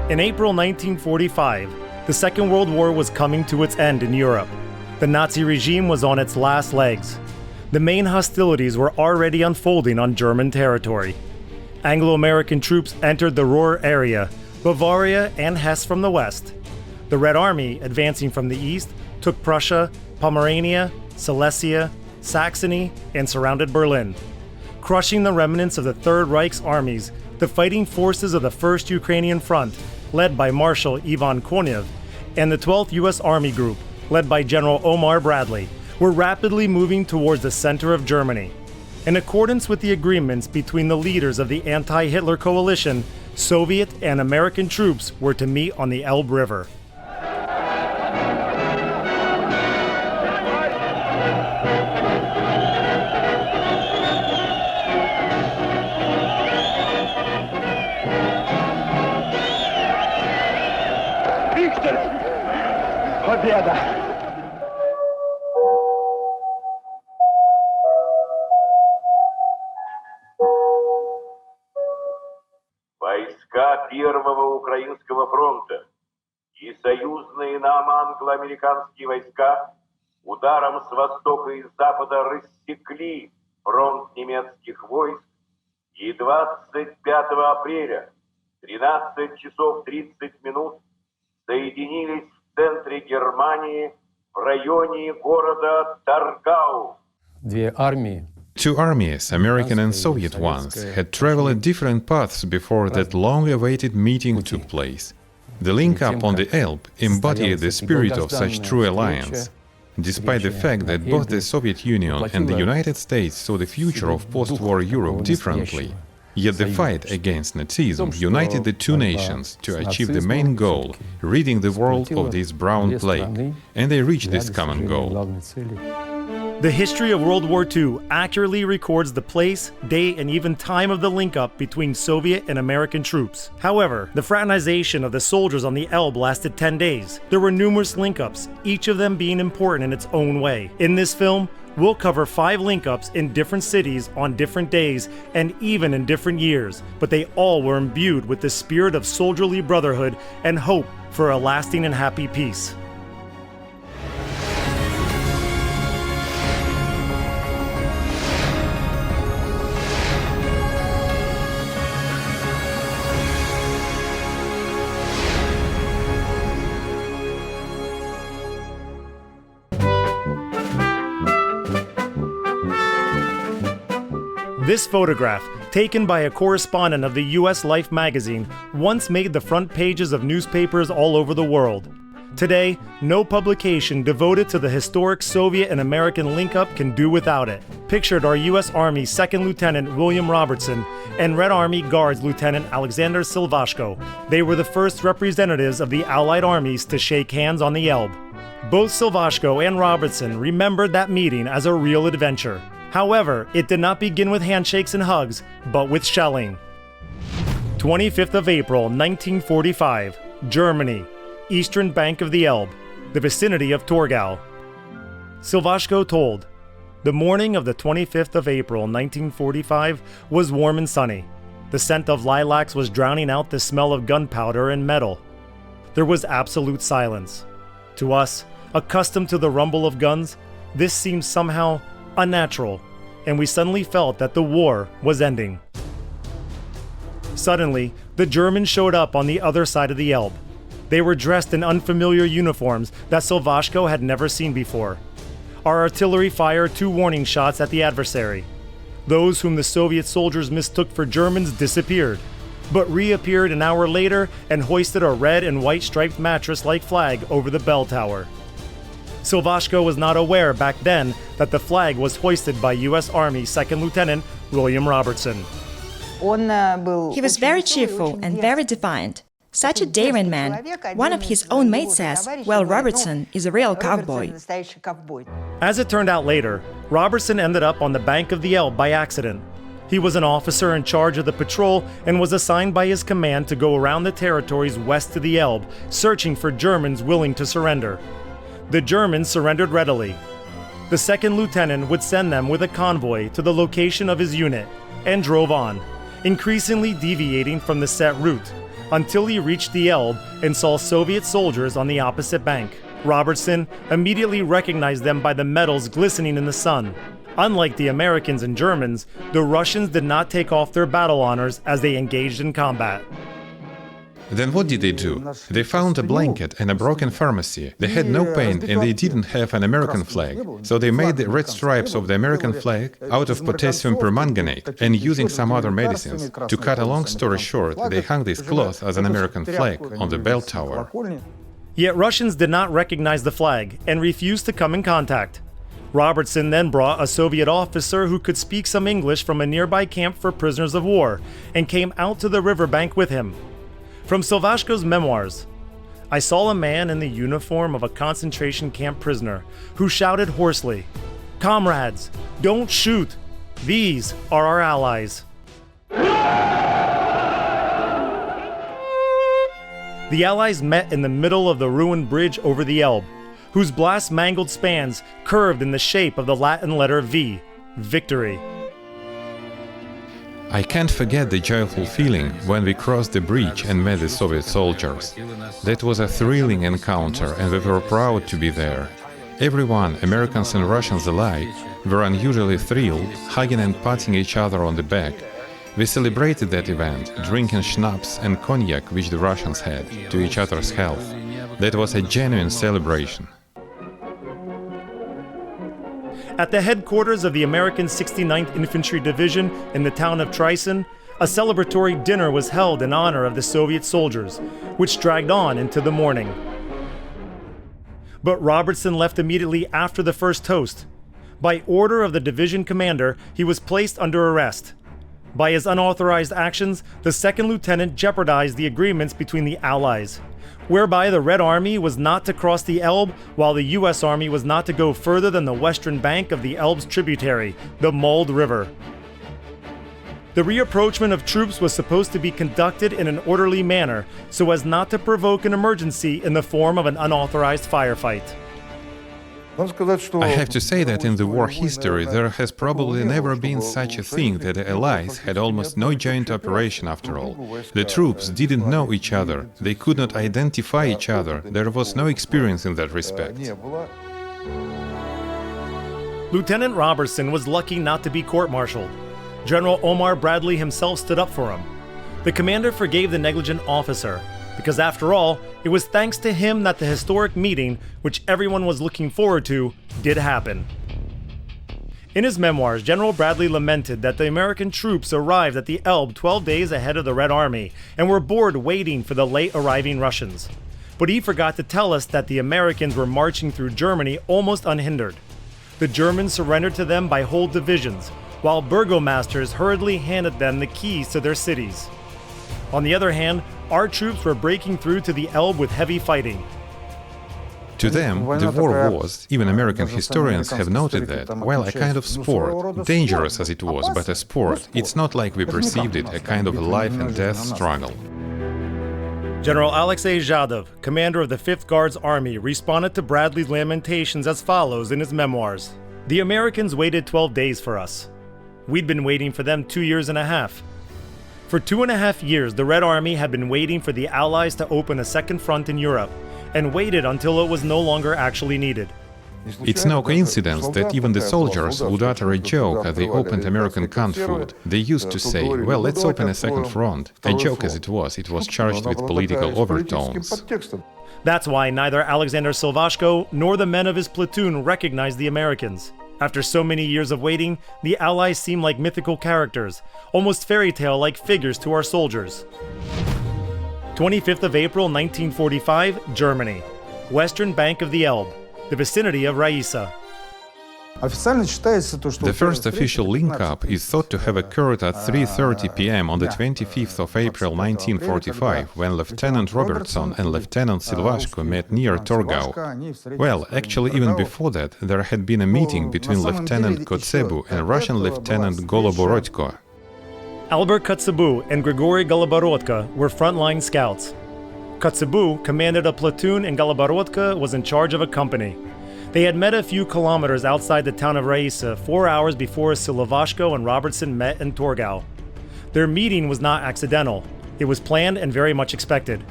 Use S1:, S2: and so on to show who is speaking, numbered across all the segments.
S1: In April 1945, the Second World War was coming to its end in Europe. The Nazi regime was on its last legs. The main hostilities were already unfolding on German territory. Anglo-American troops entered the Ruhr area, Bavaria and Hesse from the west. The Red Army, advancing from the east, took Prussia, Pomerania, Silesia, Saxony, and surrounded Berlin. Crushing the remnants of the Third Reich's armies, the fighting forces of the First Ukrainian Front, led by Marshal Ivan Konev, and the 12th U.S. Army Group, led by General Omar Bradley, were rapidly moving towards the center of Germany. In accordance with the agreements between the leaders of the anti-Hitler coalition, Soviet and American troops were to meet on the Elbe River.
S2: Войска Первого Украинского фронта и союзные нам англо-американские войска ударом с востока и запада рассекли фронт немецких войск, и 25 апреля 13 часов 30 минут соединились в центре Германии в районе города Torgau.
S3: Two armies, American and Soviet ones, had traveled different paths before that long-awaited meeting took place. The link-up on the Elbe embodied the spirit of such true alliance. Despite the fact that both the Soviet Union and the United States saw the future of post-war Europe differently, yet the fight against Nazism united the two nations to achieve the main goal, ridding the world of this brown plague, and they reached this common goal.
S1: The history of World War II accurately records the place, date, and even time of the link-up between Soviet and American troops. However, the fraternization of the soldiers on the Elbe lasted 10 days. There were numerous link-ups, each of them being important in its own way. In this film, we'll cover 5 link-ups in different cities on different days and even in different years, but they all were imbued with the spirit of soldierly brotherhood and hope for a lasting and happy peace. This photograph, taken by a correspondent of the U.S. Life magazine, once made the front pages of newspapers all over the world. Today, no publication devoted to the historic Soviet and American link-up can do without it. Pictured are U.S. Army 2nd Lieutenant William Robertson and Red Army Guards Lieutenant Alexander Silvashko. They were the first representatives of the Allied armies to shake hands on the Elbe. Both Silvashko and Robertson remembered that meeting as a real adventure. However, it did not begin with handshakes and hugs, but with shelling. 25th of April, 1945, Germany, eastern bank of the Elbe, the vicinity of Torgau. Silvashko told, "The morning of the 25th of April, 1945 was warm and sunny. The scent of lilacs was drowning out the smell of gunpowder and metal. There was absolute silence. To us, accustomed to the rumble of guns, this seemed somehow unnatural, and we suddenly felt that the war was ending. Suddenly, the Germans showed up on the other side of the Elbe. They were dressed in unfamiliar uniforms that Silvashko had never seen before. Our artillery fired 2 warning shots at the adversary. Those whom the Soviet soldiers mistook for Germans disappeared, but reappeared an hour later and hoisted a red and white striped mattress-like flag over the bell tower. Silvashko was not aware back then that the flag was hoisted by U.S. Army 2nd Lieutenant William Robertson.
S4: He was very cheerful and very defiant. Such a daring man. One of his own mates says, well, Robertson is a real cowboy."
S1: As it turned out later, Robertson ended up on the bank of the Elbe by accident. He was an officer in charge of the patrol and was assigned by his command to go around the territories west of the Elbe, searching for Germans willing to surrender. The Germans surrendered readily. The 2nd lieutenant would send them with a convoy to the location of his unit and drove on. increasingly deviating from the set route, until he reached the Elbe and saw Soviet soldiers on the opposite bank. Robertson immediately recognized them by the medals glistening in the sun. Unlike the Americans and Germans, the Russians did not take off their battle honors as they engaged in combat.
S3: Then what did they do? They found a blanket and a broken pharmacy. They had no paint and they didn't have an American flag. So they made the red stripes of the American flag out of potassium permanganate and using some other medicines. To cut a long story short, they hung this cloth as an American flag on the bell tower.
S1: Yet Russians did not recognize the flag and refused to come in contact. Robertson then brought a Soviet officer who could speak some English from a nearby camp for prisoners of war and came out to the riverbank with him. From Silvashko's memoirs, I saw a man in the uniform of a concentration camp prisoner who shouted hoarsely, "Comrades, don't shoot! These are our allies." The Allies met in the middle of the ruined bridge over the Elbe, whose blast-mangled spans curved in the shape of the Latin letter V, victory.
S3: I can't forget the joyful feeling when we crossed the bridge and met the Soviet soldiers. That was a thrilling encounter and we were proud to be there. Everyone, Americans and Russians alike, were unusually thrilled, hugging and patting each other on the back. We celebrated that event, drinking schnapps and cognac which the Russians had, to each other's health. That was a genuine celebration.
S1: At the headquarters of the American 69th Infantry Division in the town of Tryson, a celebratory dinner was held in honor of the Soviet soldiers, which dragged on into the morning. But Robertson left immediately after the first toast. By order of the division commander, he was placed under arrest. By his unauthorized actions, the second lieutenant jeopardized the agreements between the Allies, whereby the Red Army was not to cross the Elbe, while the U.S. Army was not to go further than the western bank of the Elbe's tributary, the Mulde River. The reapproachment of troops was supposed to be conducted in an orderly manner, so as not to provoke an emergency in the form of an unauthorized firefight.
S3: I have to say that in the war history there has probably never been such a thing that the Allies had almost no joint operation after all. The troops didn't know each other, they could not identify each other, there was no experience in that respect.
S1: Lieutenant Robertson was lucky not to be court-martialed. General Omar Bradley himself stood up for him. The commander forgave the negligent officer, because after all, it was thanks to him that the historic meeting, which everyone was looking forward to, did happen. In his memoirs, General Bradley lamented that the American troops arrived at the Elbe 12 days ahead of the Red Army and were bored waiting for the late arriving Russians. But he forgot to tell us that the Americans were marching through Germany almost unhindered. The Germans surrendered to them by whole divisions, while burgomasters hurriedly handed them the keys to their cities. On the other hand, our troops were breaking through to the Elbe with heavy fighting.
S3: To them, the war was, even American historians have noted that, while a kind of sport, dangerous as it was, but a sport, it's not like we perceived it, a kind of life and death struggle.
S1: General Alexei Zhadov, commander of the 5th Guards Army, responded to Bradley's lamentations as follows in his memoirs. The Americans waited 12 days for us. We'd been waiting for them 2 years and a half. For 2.5 years, the Red Army had been waiting for the Allies to open a second front in Europe, and waited until it was no longer actually needed.
S3: It's no coincidence that even the soldiers would utter a joke as they opened American canned food. They used to say, well, let's open a second front. A joke as it was charged with political overtones.
S1: That's why neither Alexander Silvashko nor the men of his platoon recognized the Americans. After so many years of waiting, the Allies seemed like mythical characters, almost fairy tale-like figures to our soldiers. 25th of April 1945, Germany. Western bank of the Elbe, the vicinity of Raisa.
S3: The first official link-up is thought to have occurred at 3:30 p.m. on the 25th of April 1945, when Lieutenant Robertson and Lieutenant Silvashko met near Torgau. Well, actually even before that, there had been a meeting between Lieutenant Kotzebu and Russian Lieutenant Goloborodko.
S1: Albert Kotzebu and Grigory Goloborodko were frontline scouts. Kotzebu commanded a platoon and Goloborodko was in charge of a company. They had met a few kilometers outside the town of Raisa 4 hours before Silvashko and Robertson met in Torgau. Their meeting was not accidental. It was planned and very much expected.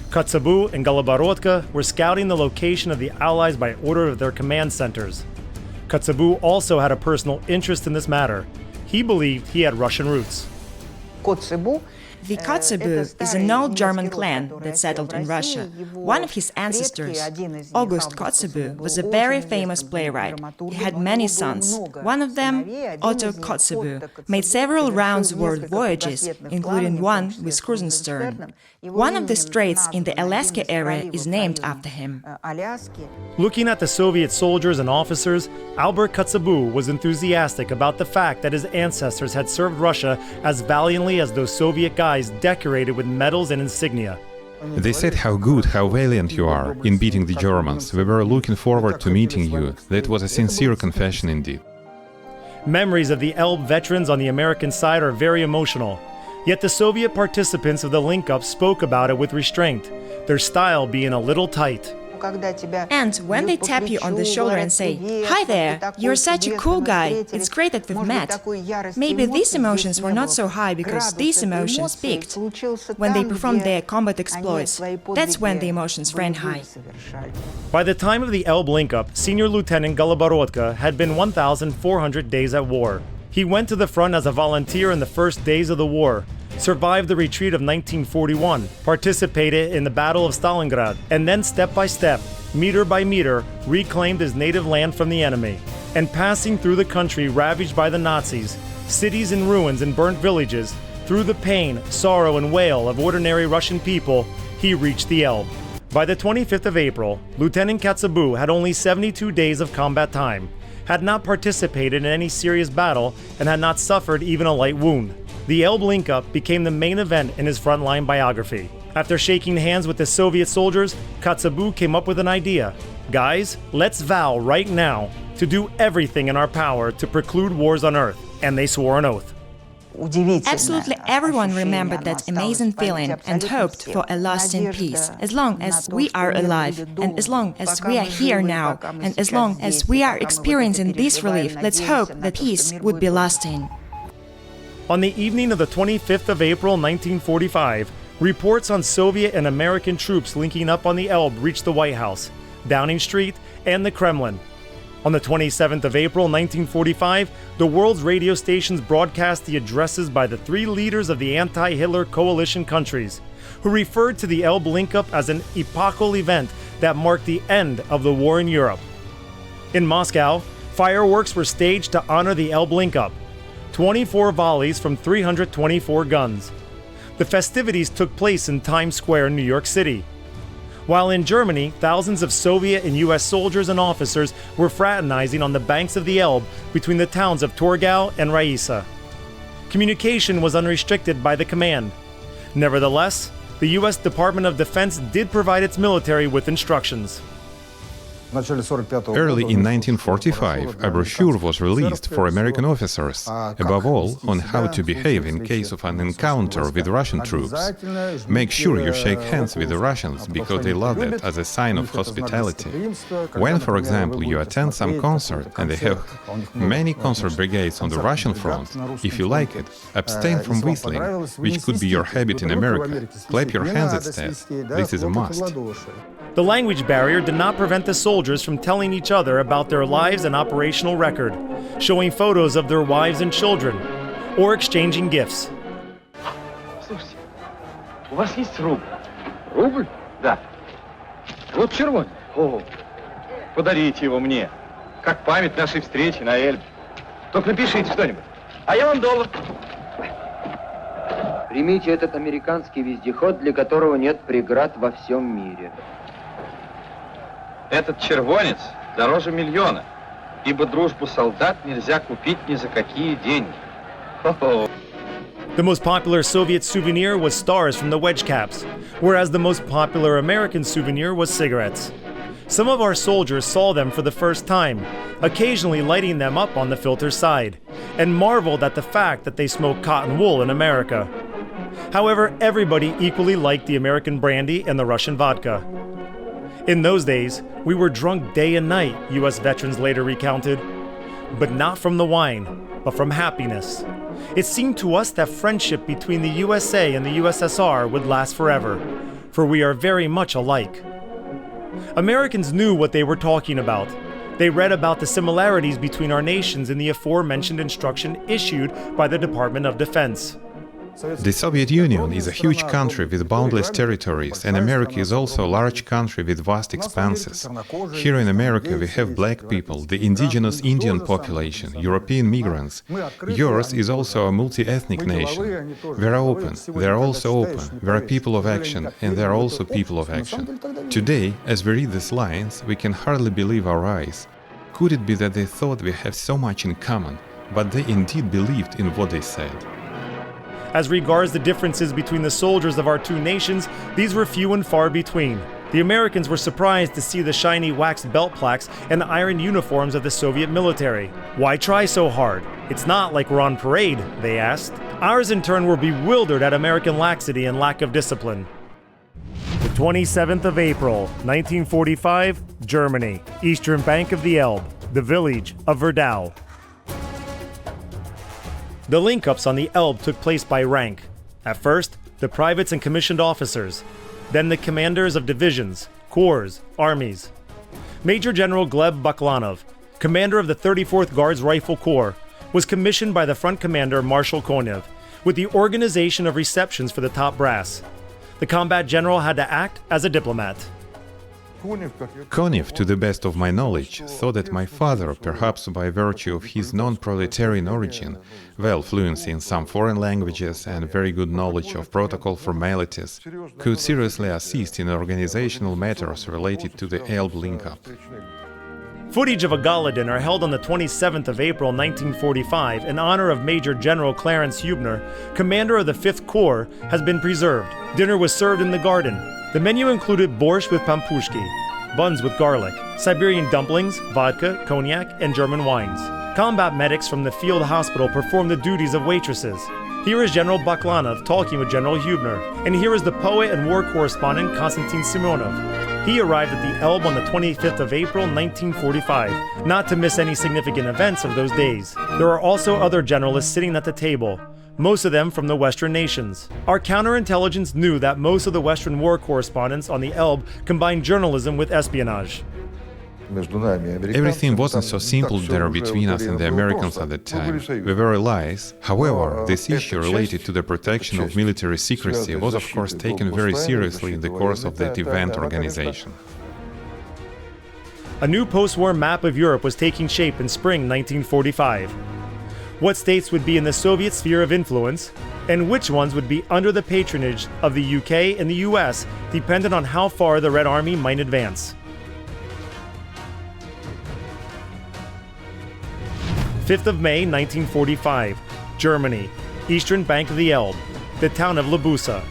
S1: Kotzebue and Goloborodka were scouting the location of the Allies by order of their command centers. Kotzebue also had a personal interest in this matter. He believed he had Russian roots.
S4: The Kotzebue is an old German clan that settled in Russia. One of his ancestors, August Kotzebue, was a very famous playwright. He had many sons. One of them, Otto Kotzebue, made several rounds-world voyages, including one with Krusenstern. One of the straits in the Alaska area is named after him.
S1: Looking at the Soviet soldiers and officers, Albert Kotzebue was enthusiastic about the fact that his ancestors had served Russia as valiantly as those Soviet guys decorated with medals and insignia.
S3: They said how good, how valiant you are in beating the Germans. We were looking forward to meeting you. That was a sincere confession indeed.
S1: Memories of the Elbe veterans on the American side are very emotional. Yet the Soviet participants of the link-up spoke about it with restraint, their style being a little tight.
S4: And when they tap you on the shoulder and say, "Hi there, you're such a cool guy, it's great that we've met," maybe these emotions were not so high because these emotions peaked when they performed their combat exploits. That's when the emotions ran high.
S1: By the time of the Elbe link-up, Senior Lieutenant Goloborodka had been 1,400 days at war. He went to the front as a volunteer in the first days of the war, survived the retreat of 1941, participated in the Battle of Stalingrad, and then step by step, meter by meter, reclaimed his native land from the enemy. And passing through the country ravaged by the Nazis, cities in ruins and burnt villages, through the pain, sorrow, and wail of ordinary Russian people, he reached the Elbe. By the 25th of April, Lieutenant Kotzebue had only 72 days of combat time, had not participated in any serious battle, and had not suffered even a light wound. The Elbe link-up became the main event in his frontline biography. After shaking hands with the Soviet soldiers, Kotzebue came up with an idea. Guys, let's vow right now to do everything in our power to preclude wars on Earth. And they swore an oath.
S4: Absolutely everyone remembered that amazing feeling and hoped for a lasting peace. As long as we are alive, and as long as we are here now, and as long as we are experiencing this relief, let's hope that peace would be lasting.
S1: On the evening of the 25th of April 1945, reports on Soviet and American troops linking up on the Elbe reached the White House, Downing Street, and the Kremlin. On the 27th of April 1945, the world's radio stations broadcast the addresses by the three leaders of the anti-Hitler coalition countries, who referred to the Elbe link-up as an epochal event that marked the end of the war in Europe. In Moscow, fireworks were staged to honor the Elbe link-up, 24 volleys from 324 guns. The festivities took place in Times Square, New York City. While in Germany, thousands of Soviet and US soldiers and officers were fraternizing on the banks of the Elbe between the towns of Torgau and Raisa. Communication was unrestricted by the command. Nevertheless, the US Department of Defense did provide its military with instructions.
S3: Early in 1945, a brochure was released for American officers, above all, on how to behave in case of an encounter with Russian troops. Make sure you shake hands with the Russians, because they love that as a sign of hospitality. When, for example, you attend some concert and they have many concert brigades on the Russian front, if you like it, abstain from whistling, which could be your habit in America. Clap your hands instead. This is a must.
S1: The language barrier did not prevent the soldiers from telling each other about their lives and operational record, showing photos of their wives and children, or exchanging gifts.
S5: Слушайте, у вас есть рубль? Рубль? Да. Вот червоный. О, подарите его мне, как память нашей встречи на Эльбе. Только напишите что-нибудь. А я вам доллар.
S6: Примите этот американский вездеход, для которого нет преград во всем мире.
S5: Этот червонец дороже миллиона, ибо дружбу солдат нельзя купить ни за какие деньги. Хо-хо.
S1: The most popular Soviet souvenir was stars from the wedge caps, whereas the most popular American souvenir was cigarettes. Some of our soldiers saw them for the first time, occasionally lighting them up on the filter side, and marveled at the fact that they smoked cotton wool in America. However, everybody equally liked the American brandy and the Russian vodka. In those days, we were drunk day and night, US veterans later recounted, but not from the wine. but from happiness. It seemed to us that friendship between the USA and the USSR would last forever, for we are very much alike. Americans knew what they were talking about. They read about the similarities between our nations in the aforementioned instruction issued by the Department of Defense.
S3: The Soviet Union is a huge country with boundless territories, and America is also a large country with vast expanses. Here in America we have black people, the indigenous Indian population, European migrants. Yours is also a multi-ethnic nation. We are open, they are also open, we are people of action, and they are also people of action. Today, as we read these lines, we can hardly believe our eyes. Could it be that they thought we have so much in common, but they indeed believed in what they said?
S1: As regards the differences between the soldiers of our two nations, these were few and far between. The Americans were surprised to see the shiny waxed belt plaques and the iron uniforms of the Soviet military. Why try so hard? It's not like we're on parade, they asked. Ours in turn were bewildered at American laxity and lack of discipline. The 27th of April, 1945, Germany, eastern bank of the Elbe, the village of Verdau. The link-ups on the Elbe took place by rank. At first, the privates and commissioned officers, then the commanders of divisions, corps, armies. Major General Gleb Baklanov, commander of the 34th Guards Rifle Corps, was commissioned by the front commander Marshal Konev with the organization of receptions for the top brass. The combat general had to act as a diplomat.
S3: Konev, to the best of my knowledge, thought that my father, perhaps by virtue of his non-proletarian origin, fluency in some foreign languages and very good knowledge of protocol formalities, could seriously assist in organizational matters related to the Elbe link-up.
S1: Footage of a gala dinner held on the 27th of April 1945 in honor of Major General Clarence Hubner, commander of the 5th Corps, has been preserved. Dinner was served in the garden. The menu included borscht with pampushki, buns with garlic, Siberian dumplings, vodka, cognac, and German wines. Combat medics from the field hospital performed the duties of waitresses. Here is General Baklanov talking with General Hubner, and here is the poet and war correspondent Konstantin Simonov. He arrived at the Elbe on the 25th of April 1945, not to miss any significant events of those days. There are also other generalists sitting at the table, most of them from the Western nations. Our counterintelligence knew that most of the Western war correspondents on the Elbe combined journalism with espionage.
S3: Everything wasn't so simple there between us and the Americans at that time. We were allies. However, this issue related to the protection of military secrecy was of course taken very seriously in the course of that event organization.
S1: A new post-war map of Europe was taking shape in spring 1945. What states would be in the Soviet sphere of influence, and which ones would be under the patronage of the UK and the US depended on how far the Red Army might advance. 5th of May 1945, Germany, eastern bank of the Elbe, the town of Libusa.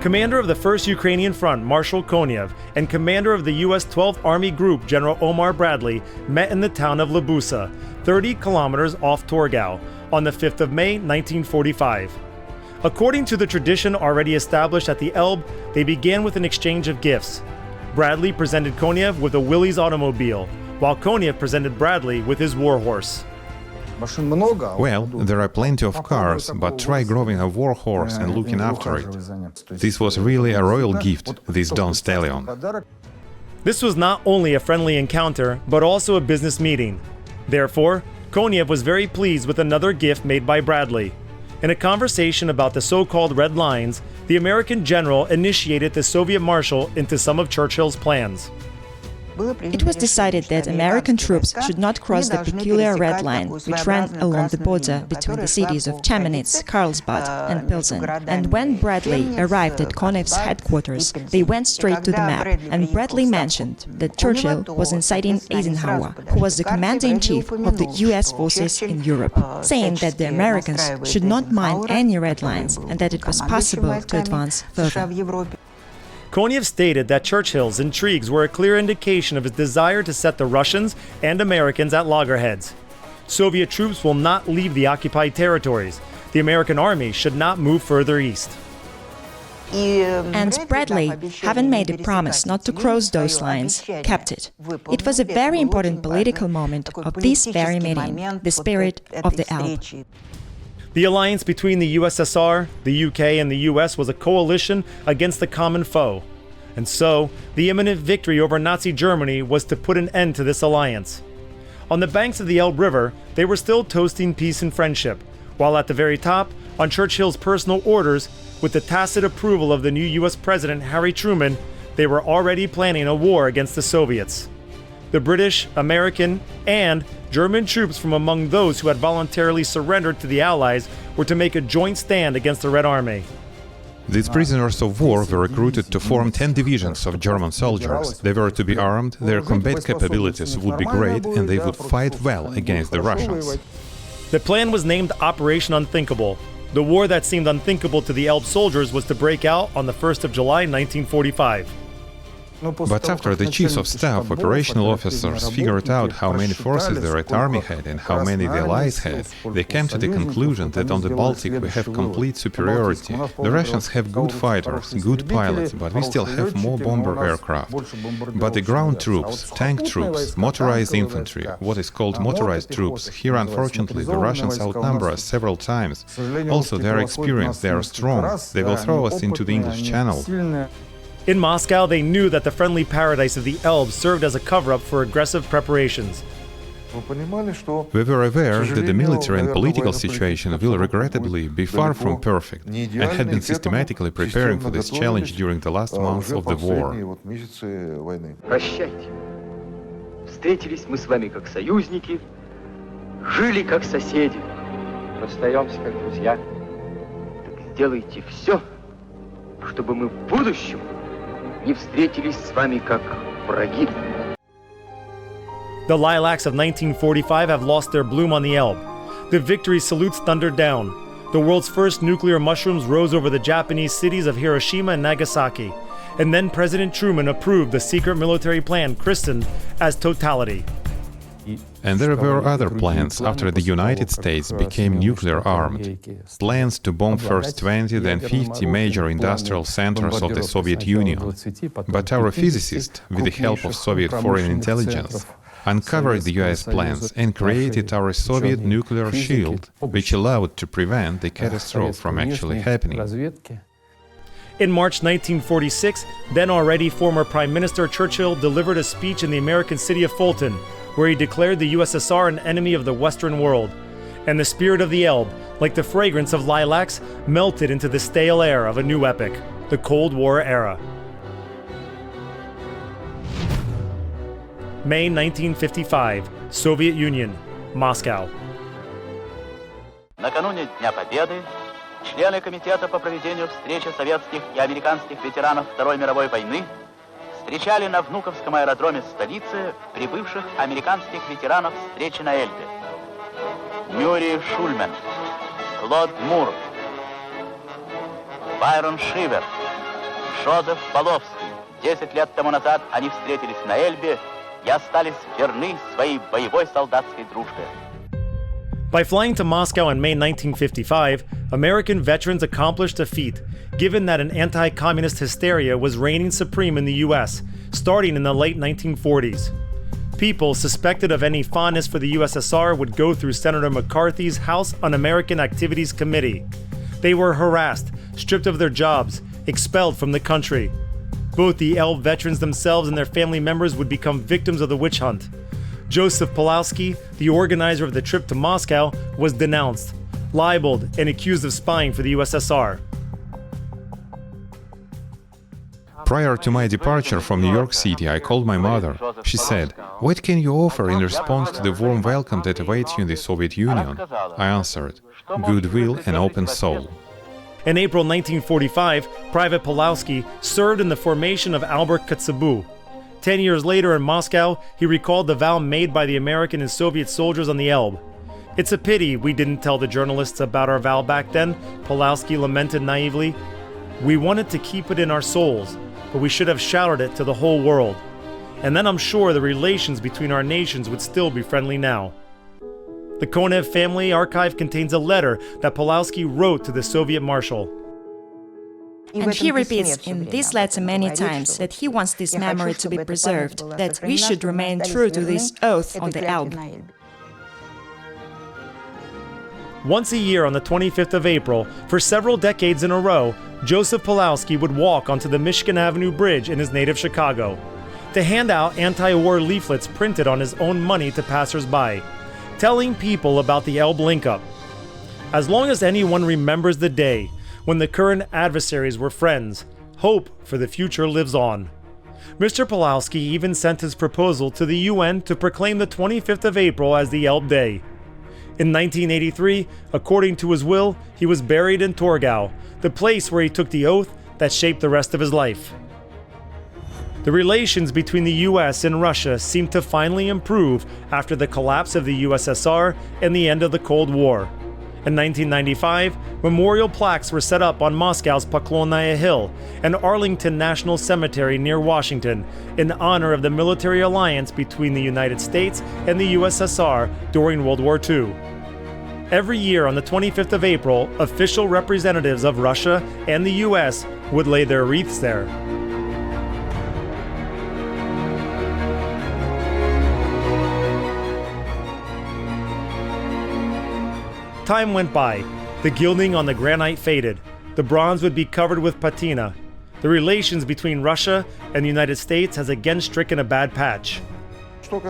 S1: Commander of the 1st Ukrainian Front, Marshal Konev, and commander of the U.S. 12th Army Group, General Omar Bradley, met in the town of Libusa, 30 kilometers off Torgau, on the 5th of May 1945. According to the tradition already established at the Elbe, they began with an exchange of gifts. Bradley presented Konev with a Willys automobile, while Konev presented Bradley with his warhorse.
S3: Well, there are plenty of cars, but try growing a warhorse and looking after it. This was really a royal gift, this Don Stallion.
S1: This was not only a friendly encounter, but also a business meeting. Therefore, Konev was very pleased with another gift made by Bradley. In a conversation about the so-called Red Lines, the American general initiated the Soviet marshal into some of Churchill's plans.
S4: It was decided that American troops should not cross the peculiar red line which ran along the border between the cities of Chemnitz, Carlsbad and Pilsen. And when Bradley arrived at Konev's headquarters, they went straight to the map, and Bradley mentioned that Churchill was inciting Eisenhower, who was the commander-in-chief of the US forces in Europe, saying that the Americans should not mind any red lines and that it was possible to advance further.
S1: Konev stated that Churchill's intrigues were a clear indication of his desire to set the Russians and Americans at loggerheads. Soviet troops will not leave the occupied territories. The American army should not move further east.
S4: And Bradley, having made a promise not to cross those lines, kept it. It was a very important political moment of this very meeting, the spirit of the Elbe.
S1: The alliance between the USSR, the UK, and the US was a coalition against the common foe. And so, the imminent victory over Nazi Germany was to put an end to this alliance. On the banks of the Elbe River, they were still toasting peace and friendship, while at the very top, on Churchill's personal orders, with the tacit approval of the new US President Harry Truman, they were already planning a war against the Soviets. The British, American, and German troops from among those who had voluntarily surrendered to the Allies were to make a joint stand against the Red Army.
S3: These prisoners of war were recruited to form 10 divisions of German soldiers. They were to be armed, their combat capabilities would be great, and they would fight well against the Russians.
S1: The plan was named Operation Unthinkable. The war that seemed unthinkable to the Elbe soldiers was to break out on the 1st of July 1945.
S3: But after the chiefs of staff, operational officers figured out how many forces the Red Army had and how many the Allies had, they came to the conclusion that on the Baltic we have complete superiority. The Russians have good fighters, good pilots, but we still have more bomber aircraft. But the ground troops, tank troops, motorized infantry, what is called motorized troops, here unfortunately the Russians outnumber us several times. Also they are experienced, they are strong, they will throw us into the English Channel.
S1: In Moscow, they knew that the friendly paradise of the Elbe served as a cover-up for aggressive preparations.
S3: We were aware that the military and political situation will regrettably be far from perfect, and had been systematically preparing for this challenge during the last months of the war.
S6: Прощайте. Встретились мы с вами как союзники, жили как соседи. Расстаемся как друзья. Так сделайте все, чтобы мы в будущем не встретились с вами как враги.
S1: The lilacs of 1945 have lost their bloom on the Elbe. The victory salutes thundered down. The world's first nuclear mushrooms rose over the Japanese cities of Hiroshima and Nagasaki. And then President Truman approved the secret military plan christened as Totality.
S3: And there were other plans after the United States became nuclear-armed. Plans to bomb first 20, then 50 major industrial centers of the Soviet Union. But our physicists, with the help of Soviet foreign intelligence, uncovered the US plans and created our Soviet nuclear shield, which allowed to prevent the catastrophe from actually happening.
S1: In March 1946, then already former Prime Minister Churchill delivered a speech in the American city of Fulton, where he declared the USSR an enemy of the Western world. And the spirit of the Elbe, like the fragrance of lilacs, melted into the stale air of a new epoch, the Cold War era. May 1955, Soviet Union, Moscow.
S7: Накануне Дня Победы члены Комитета по проведению встречи советских и американских ветеранов Второй мировой войны встречали на Внуковском аэродроме столицы прибывших американских ветеранов встречи на Эльбе. Мюррей Шульман, Клод Мур, Байрон Шивер, Жозеф Половский. 10 лет тому назад они встретились на Эльбе и остались верны своей боевой солдатской дружбе.
S1: By flying to Moscow in May 1955, American veterans accomplished a feat, given that an anti-communist hysteria was reigning supreme in the US, starting in the late 1940s. People suspected of any fondness for the USSR would go through Senator McCarthy's House Un-American Activities Committee. They were harassed, stripped of their jobs, expelled from the country. Both the Elbe veterans themselves and their family members would become victims of the witch hunt. Joseph Pawlowski, the organizer of the trip to Moscow, was denounced, libeled, and accused of spying for the USSR.
S3: Prior to my departure from New York City, I called my mother. She said, "What can you offer in response to the warm welcome that awaits you in the Soviet Union?" I answered, "Goodwill and open soul."
S1: In April 1945, Private Pawlowski served in the formation of Albert Kotzebue. 10 years later in Moscow, he recalled the vow made by the American and Soviet soldiers on the Elbe. "It's a pity we didn't tell the journalists about our vow back then," Pawlowski lamented naively. "We wanted to keep it in our souls, but we should have shouted it to the whole world. And then I'm sure the relations between our nations would still be friendly now." The Konev family archive contains a letter that Pawlowski wrote to the Soviet marshal.
S4: And he repeats in this letter many times that he wants this memory to be preserved, that we should remain true to this oath on the Elbe.
S1: Once a year on the 25th of April, for several decades in a row, Joseph Pulowski would walk onto the Michigan Avenue Bridge in his native Chicago to hand out anti-war leaflets printed on his own money to passers-by, telling people about the Elbe link-up. As long as anyone remembers the day when the current adversaries were friends, hope for the future lives on. Mr. Pulowski even sent his proposal to the UN to proclaim the 25th of April as the Elbe Day. In 1983, according to his will, he was buried in Torgau, the place where he took the oath that shaped the rest of his life. The relations between the US and Russia seemed to finally improve after the collapse of the USSR and the end of the Cold War. In 1995, memorial plaques were set up on Moscow's Poklonnaya Hill and Arlington National Cemetery near Washington in honor of the military alliance between the United States and the USSR during World War II. Every year on the 25th of April, official representatives of Russia and the US would lay their wreaths there. Time went by. The gilding on the granite faded. The bronze would be covered with patina. The relations between Russia and the United States has again stricken a bad patch.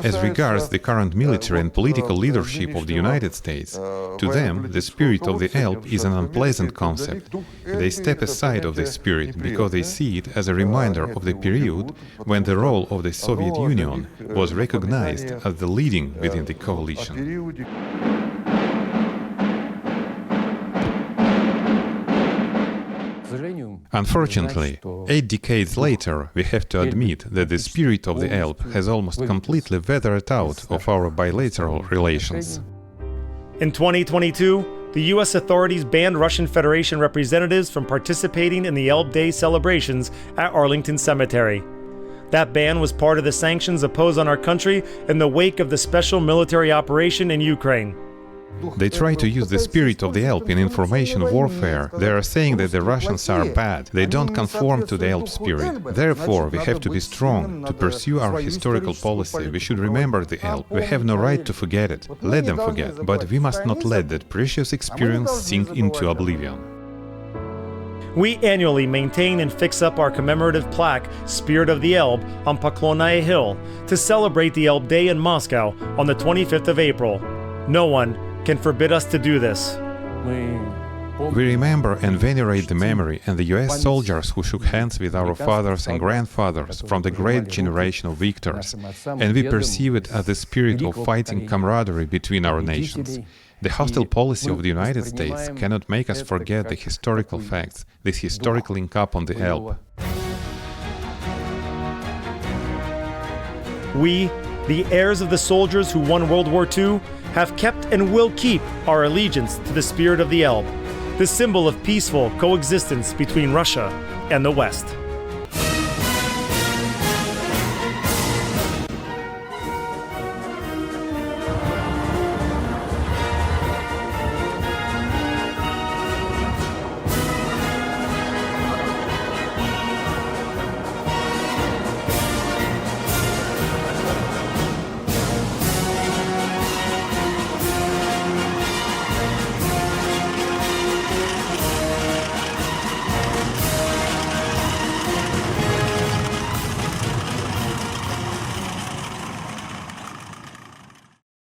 S3: As regards the current military and political leadership of the United States, to them, the spirit of the Elbe is an unpleasant concept. They step aside of this spirit because they see it as a reminder of the period when the role of the Soviet Union was recognized as the leading within the coalition. Unfortunately, 8 decades later, we have to admit that the spirit of the Elbe has almost completely weathered out of our bilateral relations.
S1: In 2022, the US authorities banned Russian Federation representatives from participating in the Elbe Day celebrations at Arlington Cemetery. That ban was part of the sanctions imposed on our country in the wake of the special military operation in Ukraine.
S3: They try to use the spirit of the Elbe in information warfare. They are saying that the Russians are bad. They don't conform to the Elbe spirit. Therefore, we have to be strong. To pursue our historical policy, we should remember the Elbe. We have no right to forget it. Let them forget. But we must not let that precious experience sink into oblivion.
S1: We annually maintain and fix up our commemorative plaque, Spirit of the Elbe, on Poklonnaya Hill to celebrate the Elbe Day in Moscow on the 25th of April. No one can forbid us to do this.
S3: We remember and venerate the memory and the US soldiers who shook hands with our fathers and grandfathers from the great generation of victors, and we perceive it as the spirit of fighting camaraderie between our nations. The hostile policy of the United States cannot make us forget the historical facts, this historic link-up on the Elbe.
S1: We, the heirs of the soldiers who won World War II, have kept and will keep our allegiance to the spirit of the Elbe, the symbol of peaceful coexistence between Russia and the West.